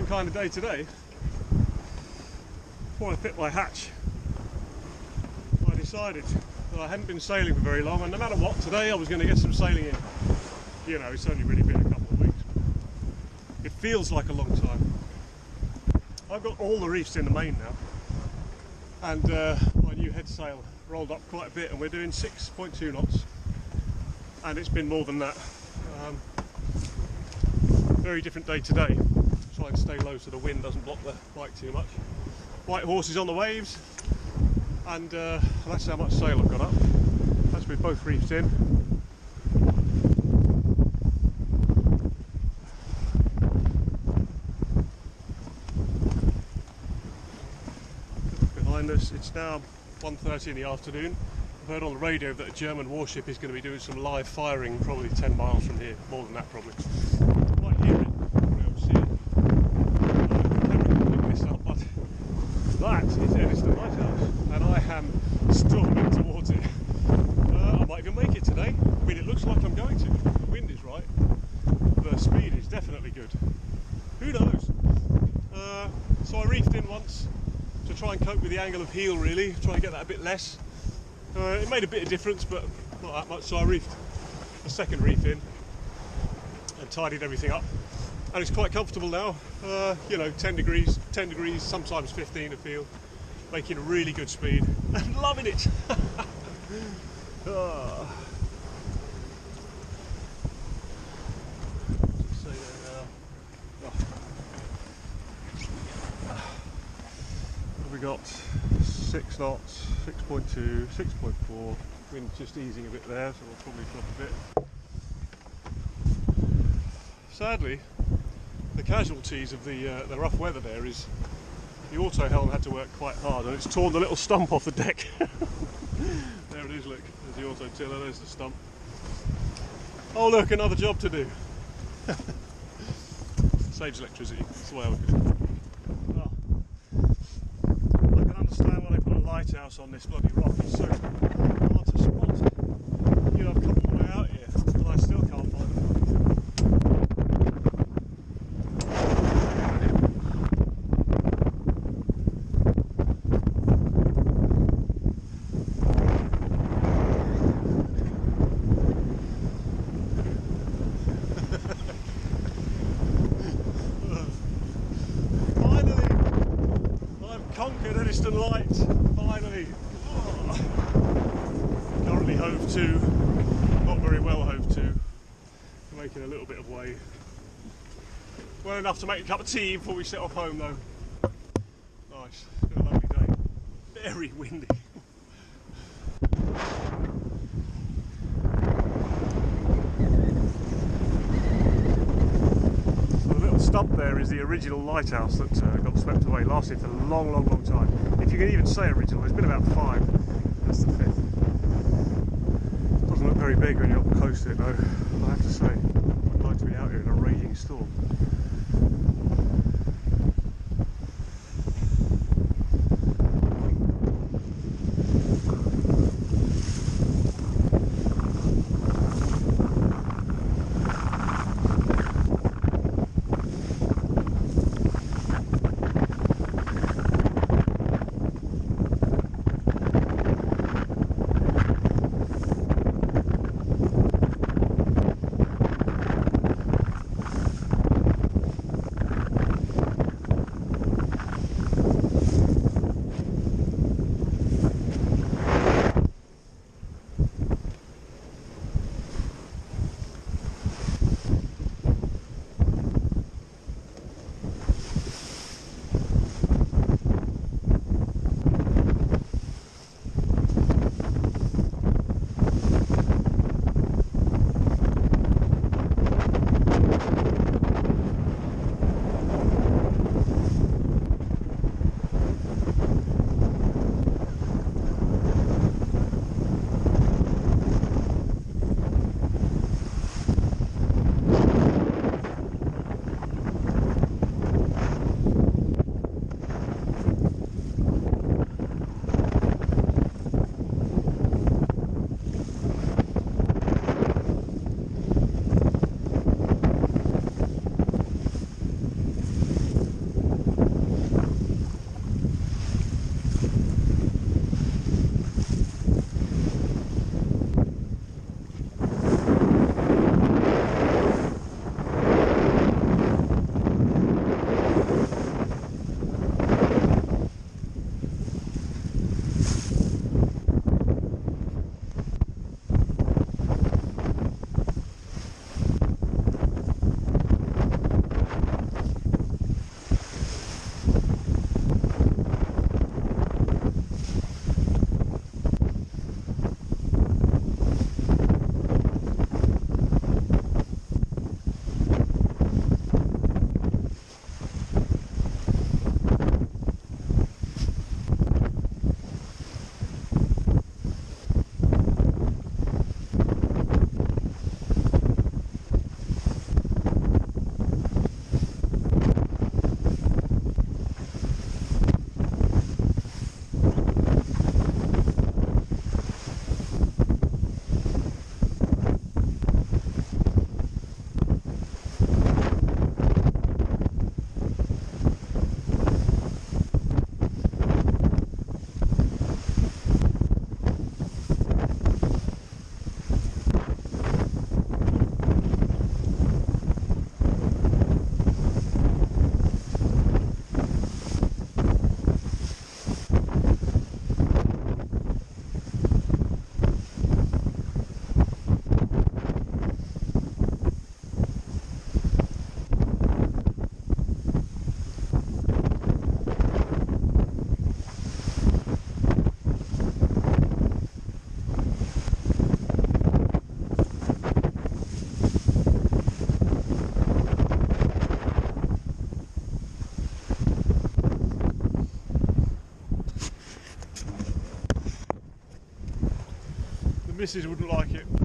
different kind of day today. Before I fit my hatch, I decided that I hadn't been sailing for very long, and no matter what, today I was going to get some sailing in. You know, it's only really been a couple of weeks. It feels like a long time. I've got all the reefs in the main now, and my new head sail rolled up quite a bit, and we're doing 6.2 knots, and it's been more than that. Very different day today. Try and stay low so the wind doesn't block the bike too much. White horses on the waves, and that's how much sail I've got up. That's with both reefs in. Behind us, it's now 1:30 in the afternoon. I've heard on the radio that a German warship is going to be doing some live firing probably 10 miles from here, more than that probably. You might hear it, probably won't see it. I can't pick this up, but that is Eddystone Lighthouse, and I am storming towards it. I might even make it today. I mean, it looks like I'm going to. The wind is right. The speed is definitely good. Who knows? So I reefed in once to try and cope with the angle of heel, really, try and get that a bit less. It made a bit of difference, but not that much, so I reefed a second reef in and tidied everything up. And it's quite comfortable now, you know, 10 degrees, sometimes 15 I feel, making a really good speed and loving it. We got 6 knots, 6.2, 6.4, wind's just easing a bit there, so we'll probably flop a bit. Sadly, the casualties of the rough weather there is the auto helm had to work quite hard, and it's torn the little stump off the deck. There it is, look, there's the auto tiller, there's the stump. Oh look, another job to do. Saves electricity, that's the way I look at it. I can understand why they put a lighthouse on this bloody rock, it's so hard to spot. You know, I've come all the way out here, and I still can't find it. Conquered Eddystone Light, finally. Oh. Currently hove to, not very well hove to. Making a little bit of way. Well enough to make a cup of tea before we set off home though. Nice, it's been a lovely day. Very windy. Stump there is the original lighthouse that got swept away. Lasted a long, long, long time. If you can even say original, it's been about 5. That's the 5th. Doesn't look very big when you're up close to it though, I have to say. I'd like to be out here in a raging storm. missus wouldn't like it.